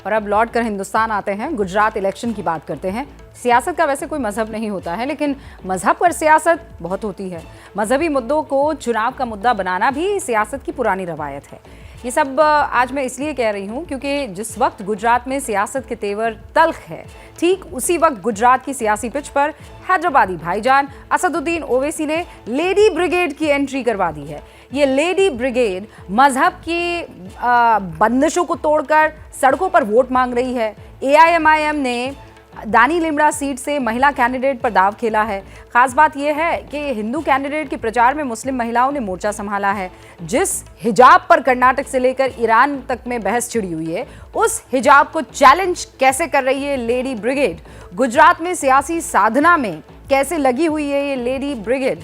और अब लौट कर हिंदुस्तान आते हैं, गुजरात इलेक्शन की बात करते हैं। सियासत का वैसे कोई मजहब नहीं होता है, लेकिन मजहब पर सियासत बहुत होती है। मजहबी मुद्दों को चुनाव का मुद्दा बनाना भी सियासत की पुरानी रवायत है। ये सब आज मैं इसलिए कह रही हूँ क्योंकि जिस वक्त गुजरात में सियासत के तेवर तल्ख है, ठीक उसी वक्त गुजरात की सियासी पिच पर हैदराबादी भाईजान असदुद्दीन ओवैसी ने लेडी ब्रिगेड की एंट्री करवा दी है। ये लेडी ब्रिगेड मजहब की बंदिशों को तोड़कर सड़कों पर वोट मांग रही है। AIMIM ने दानी लिमड़ा सीट से महिला कैंडिडेट पर दाव खेला है। खास बात यह है कि हिंदू कैंडिडेट के प्रचार में मुस्लिम महिलाओं ने मोर्चा संभाला है। जिस हिजाब पर कर्नाटक से लेकर ईरान तक में बहस छिड़ी हुई है, उस हिजाब को चैलेंज कैसे कर रही है लेडी ब्रिगेड? गुजरात में सियासी साधना में कैसे लगी हुई है ये लेडी ब्रिगेड?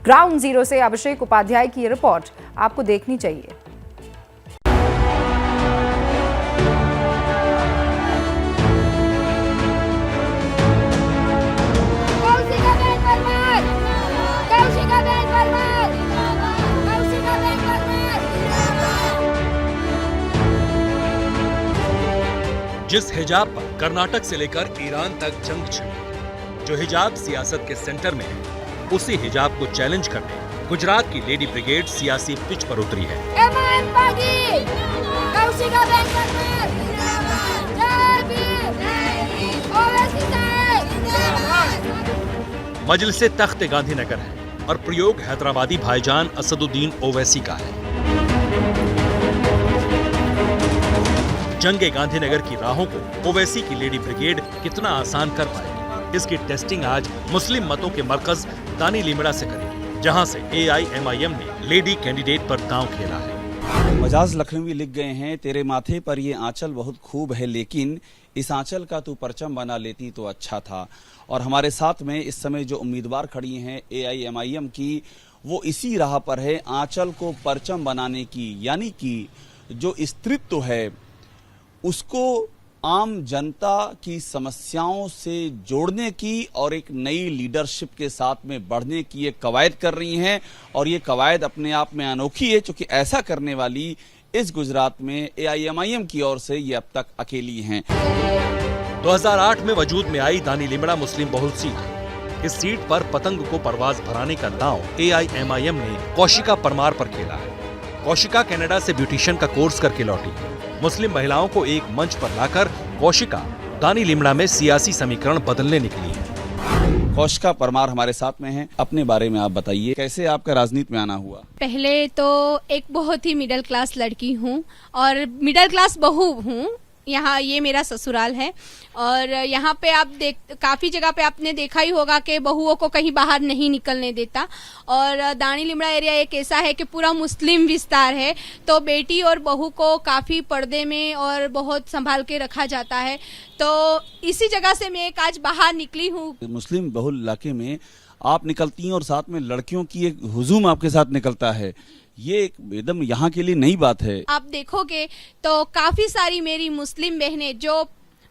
ग्राउंड जीरो से अभिषेक उपाध्याय की रिपोर्ट आपको देखनी चाहिए। जिस हिजाब पर कर्नाटक से लेकर ईरान तक जंग छिड़ी, जो हिजाब सियासत के सेंटर में है, उसी हिजाब को चैलेंज करने गुजरात की लेडी ब्रिगेड सियासी पिच पर उतरी है। मजलिसे तख्त गांधीनगर है और प्रयोग हैदराबादी भाईजान असदुद्दीन ओवैसी का है। जंगे गांधीनगर की राहों को ओवैसी की लेडी ब्रिगेड कितना आसान कर पाएगी, इसकी टेस्टिंग आज मुस्लिम मतों के मरकज दानी लिमड़ा से करेगी, जहां से AIMIM ने लेडी कैंडिडेट पर दांव खेला है। मजाज लखनवी लिख गए हैं, तेरे माथे पर ये आंचल बहुत खूब है, लेकिन इस आंचल का तू परचम बना लेती तो अच्छा था। और हमारे साथ में इस समय जो उम्मीदवार खड़ी हैं AIMIM की, वो इसी राह पर है, आंचल को परचम बनाने की, यानी कि जो स्त्रीत्व है उसको आम जनता की समस्याओं से जोड़ने की और एक नई लीडरशिप के साथ में बढ़ने की ये कवायद कर रही हैं। और ये कवायद अपने आप में अनोखी है, क्योंकि ऐसा करने वाली इस गुजरात में AIMIM की ओर से ये अब तक अकेली हैं। 2008 में वजूद में आई दानी लिमड़ा मुस्लिम बहुल सीट, इस सीट पर पतंग को परवाज भराने का दांव AIMIM ने कौशिका परमार पर खेला है। कौशिका कनाडा से ब्यूटिशियन का कोर्स करके लौटी। मुस्लिम महिलाओं को एक मंच पर लाकर कौशिका दानी लिमड़ा में सियासी समीकरण बदलने निकली है। कौशिका परमार हमारे साथ में हैं, अपने बारे में आप बताइए, कैसे आपका राजनीति में आना हुआ? पहले तो एक बहुत ही मिडिल क्लास लड़की हूँ और मिडिल क्लास बहू हूँ। यहाँ ये मेरा ससुराल है और यहाँ पे आप काफी जगह पे आपने देखा ही होगा कि बहुओं को कहीं बाहर नहीं निकलने देता। और दानी लिमड़ा एरिया एक ऐसा है कि पूरा मुस्लिम विस्तार है, तो बेटी और बहू को काफी पर्दे में और बहुत संभाल के रखा जाता है। तो इसी जगह से मैं एक आज बाहर निकली हूँ। मुस्लिम बहुल इलाके में आप निकलती हैं और साथ में लड़कियों की एक हुजूम आपके साथ निकलता है, ये एकदम यहाँ के लिए नई बात है। आप देखोगे तो काफी सारी मेरी मुस्लिम बहनें जो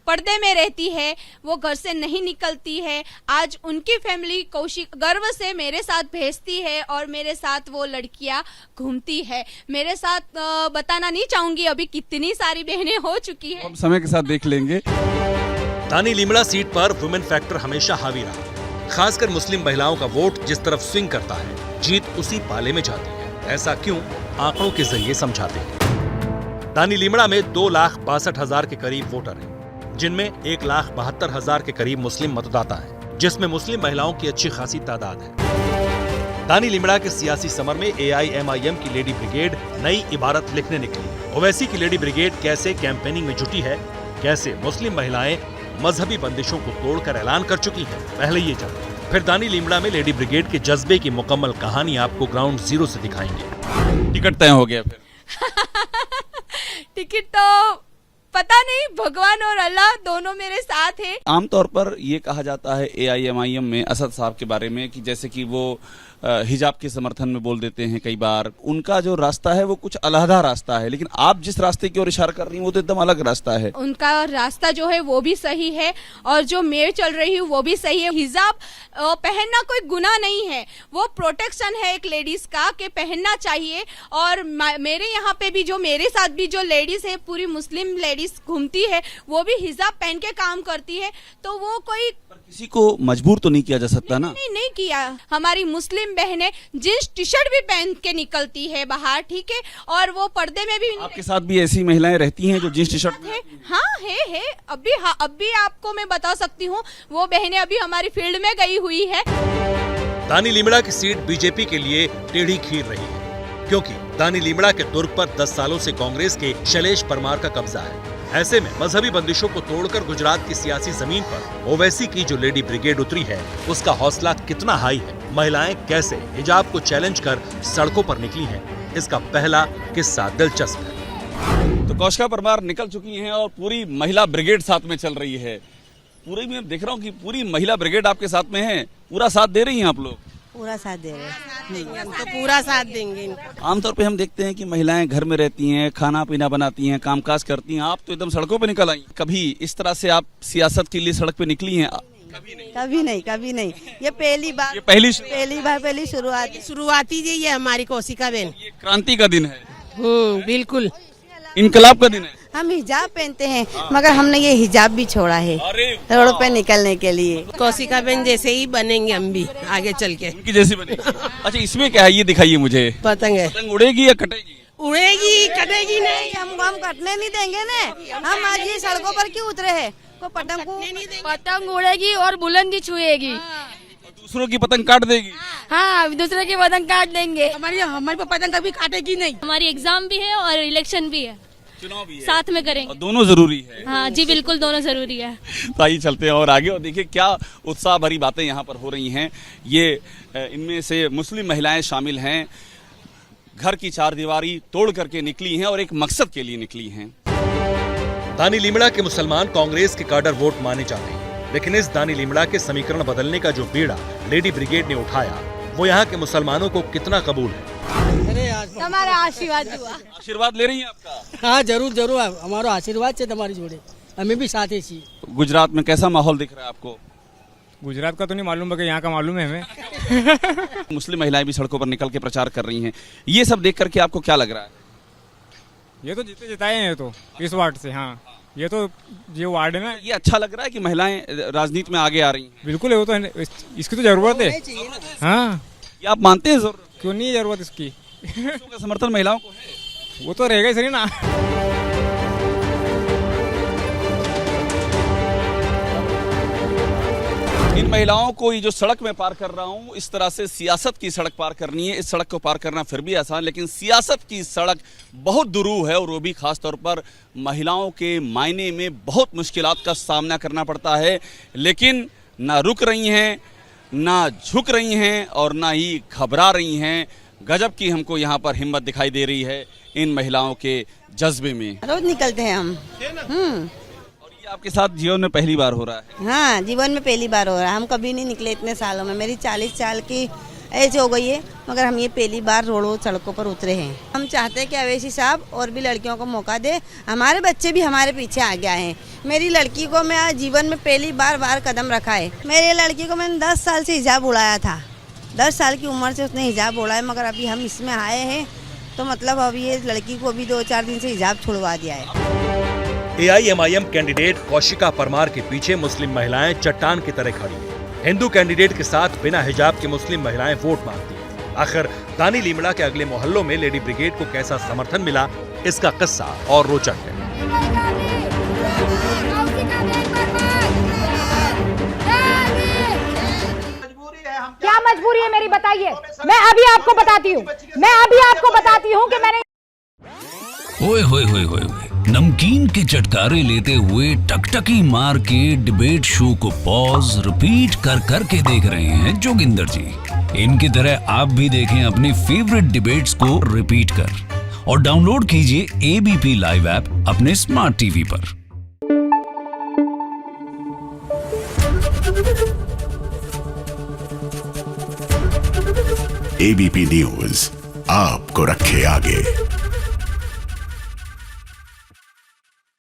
पर्दे में रहती है, वो घर से नहीं निकलती है, आज उनकी फैमिली कौशिक गर्व से मेरे साथ भेजती है और मेरे साथ वो लड़कियां घूमती है। मेरे साथ बताना नहीं चाहूंगी अभी कितनी सारी बहनें हो चुकी है, हम समय के साथ देख लेंगे। दानी लिमड़ा सीट पर वुमेन फैक्टर हमेशा हावी रहा, खासकर मुस्लिम महिलाओं का वोट जिस तरफ स्विंग करता है, जीत उसी पाले में जाती है। ऐसा क्यों? आंकड़ों के जरिए समझाते हैं। दानी लिमड़ा में 2,62,000 के करीब वोटर हैं, जिनमें 1,72,000 के करीब मुस्लिम मतदाता हैं, जिसमें मुस्लिम महिलाओं की अच्छी खासी तादाद है। दानी लिमड़ा के सियासी समर में AIMIM की लेडी ब्रिगेड नई इबारत लिखने निकली। ओवैसी की लेडी ब्रिगेड कैसे कैंपेनिंग में जुटी है, कैसे मुस्लिम महिलाएं मजहबी बंदिशों को तोड़कर ऐलान कर चुकी हैं, पहले ये जानिए। फिर दानी लिमड़ा में लेडी ब्रिगेड के जज्बे की मुकम्मल कहानी आपको ग्राउंड जीरो से दिखाएंगे। टिकट तय हो गया फिर? टिकट तो पता नहीं, भगवान और अल्लाह दोनों मेरे साथ है। आमतौर पर ये कहा जाता है AIMIM में असद साहब के बारे में कि जैसे कि वो हिजाब के समर्थन में बोल देते हैं कई बार। उनका जो रास्ता है वो कुछ अलहदा रास्ता है, लेकिन आप जिस रास्ते की ओर इशारा कर रही हैं वो तो एकदम अलग रास्ता है। उनका रास्ता जो है वो भी सही है और जो मैं चल रही हूँ वो भी सही है। हिजाब पहनना कोई गुनाह नहीं है, वो प्रोटेक्शन है एक लेडीज का कि पहनना चाहिए। और मेरे यहाँ पे भी जो मेरे साथ भी जो लेडीज है, पूरी मुस्लिम लेडीज घूमती है, वो भी हिजाब पहन के काम करती है। तो वो कोई किसी को मजबूर तो नहीं किया जा सकता ना? नहीं किया। हमारी मुस्लिम बहनें जींस टी शर्ट भी पहन के निकलती है बाहर, ठीक है, और वो पर्दे में भी। आपके साथ भी ऐसी महिलाएं रहती हैं जो जींस टी शर्ट है? हाँ है। अभी आपको मैं बता सकती हूँ, वो बहनें अभी हमारी फील्ड में गई हुई है। दानी लीमड़ा की सीट बीजेपी के लिए टेढ़ी खीर रही है, क्योंकि दानी लीमड़ा के दुर्ग पर 10 सालों से कांग्रेस के शैलेश परमार का कब्जा है। ऐसे में मजहबी बंदिशों को तोड़कर गुजरात की सियासी जमीन पर ओवैसी की जो लेडी ब्रिगेड उतरी है, उसका हौसला कितना हाई है। महिलाएं कैसे हिजाब को चैलेंज कर सड़कों पर निकली हैं, इसका पहला किस्सा दिलचस्प है। तो कौशिका परमार निकल चुकी हैं और पूरी महिला ब्रिगेड साथ में चल रही है। पूरी मैं देख रहा हूँ कि पूरी महिला ब्रिगेड आपके साथ में है, पूरा साथ दे रही हैं आप लोग? पूरा साथ दे रहे हैं, हम तो पूरा साथ देंगे इनको। आमतौर पे हम देखते हैं कि महिलाएं घर में रहती हैं, खाना पीना बनाती हैं, कामकाज करती हैं, आप तो एकदम सड़कों पे निकल आई। कभी इस तरह से आप सियासत के लिए सड़क पे निकली हैं? कभी नहीं। ये पहली बार, ये पहली शुरुआती जी ये हमारी कौशिका बहन। ये क्रांति का दिन है, बिल्कुल इनकलाब का दिन है। हम हिजाब पहनते हैं, मगर हमने ये हिजाब भी छोड़ा है रोड पे निकलने के लिए। कौशिका बहन जैसे ही बनेंगे हम भी आगे चल के, उनकी जैसी बनी। अच्छा, इसमें क्या है ये दिखाइए मुझे। पतंग है, पतंग उड़ेगी या कटेगी? उड़ेगी कटेगी नहीं, हम कटने नहीं देंगे ना। हम आज ये सड़कों पर क्यों उतरे हैं? को पतंग उड़ेगी और बुलंदी छुएगी, दूसरों की पतंग काट देगी। हाँ, दूसरे की पतंग काट देंगे। हमारी पतंग कभी काटेगी नहीं। हमारी एग्जाम भी है और इलेक्शन भी है, चुनाव भी है, साथ में करेंगे। और दोनों जरूरी है। हाँ जी, बिल्कुल दोनों जरूरी है। तो आइए चलते हैं और आगे, और देखिए क्या उत्साह भरी बातें यहाँ पर हो रही हैं। ये इनमें से मुस्लिम महिलाएं शामिल हैं, घर की चारदीवारी तोड़ करके निकली हैं और एक मकसद के लिए निकली हैं। दानी लीमड़ा के मुसलमान कांग्रेस के काडर वोट माने जाते हैं, लेकिन इस दानी लीमड़ा के समीकरण बदलने का जो बीड़ा लेडी ब्रिगेड ने उठाया, वो यहाँ के मुसलमानों को कितना कबूल है? हमारा आशीर्वाद हुआ। आशीर्वाद ले रही हैं आपका? हाँ, जरूर हमारा आशीर्वाद से तुम्हारी जोड़े, हमें भी साथ ही। गुजरात में कैसा माहौल दिख रहा है आपको? गुजरात का तो नहीं मालूम, बाकी यहाँ का मालूम है हमें। मुस्लिम महिलाएं भी सड़कों पर निकल के प्रचार कर रही हैं, ये सब देख करके आपको क्या लग रहा है? ये तो जीते जिताए हैं, ये तो इस वार्ड से। हाँ, ये तो ये वार्ड है ना। ये अच्छा लग रहा है कि महिलाएं राजनीति में आगे आ रही हैं? बिल्कुल, वो तो इसकी तो जरूरत है। हाँ, ये आप मानते हैं? जरूरत क्यों नहीं है जरूरत इसकी? का समर्थन महिलाओं को है, वो तो रहेगा ही सही ना। इन महिलाओं को ये जो सड़क में पार कर रहा हूँ, इस तरह से सियासत की सड़क पार करनी है। इस सड़क को पार करना फिर भी आसान, लेकिन सियासत की सड़क बहुत दुरूह है, और वो भी खास तौर पर महिलाओं के मायने में बहुत मुश्किलात का सामना करना पड़ता है। लेकिन ना रुक रही हैं, ना झुक रही हैं, और ना ही घबरा रही हैं। गजब की हमको यहाँ पर हिम्मत दिखाई दे रही है इन महिलाओं के जज्बे में। रोज निकलते हैं हम। और ये आपके साथ जीवन में पहली बार हो रहा है? हाँ, जीवन में पहली बार हो रहा है। हम कभी नहीं निकले इतने सालों में। मेरी 40 साल की एज हो गई है, मगर हम ये पहली बार रोडों सड़कों पर उतरे हैं। हम चाहते हैं कि अवैसी साहब और भी लड़कियों को मौका दे। हमारे बच्चे भी हमारे पीछे आ गए हैं। मेरी लड़की को मैं आज जीवन में पहली बार कदम रखा है। मेरी लड़की को मैंने 10 साल से हिजाब उड़ाया था, 10 साल की उम्र से उसने हिजाब उड़ाया, मगर अभी हम इसमें आए हैं तो मतलब अभी ये लड़की को अभी 2-4 दिन से हिजाब छुड़वा दिया है। AIMIM कैंडिडेट कौशिका परमार के पीछे मुस्लिम महिलाएं चट्टान की तरह खड़ी हैं। हिंदू कैंडिडेट के साथ बिना हिजाब के मुस्लिम महिलाएं वोट मांगती हैं। आखिर दानी लीमड़ा के अगले मोहल्लों में लेडी ब्रिगेड को कैसा समर्थन मिला, इसका किस्सा और रोचक है। क्या मजबूरी है मेरी, बताइए। मैं अभी आपको बताती हूँ कि मैंने ओए होए होए होए, नमकीन के चटकारे लेते हुए टकटकी मार के डिबेट शो को पॉज रिपीट कर करके देख रहे हैं जोगिंदर जी। इनकी तरह आप भी देखें अपने फेवरेट डिबेट्स को रिपीट कर, और डाउनलोड कीजिए ABP लाइव ऐप अपने स्मार्ट टीवी पर। एबीपी न्यूज आपको रखे आगे।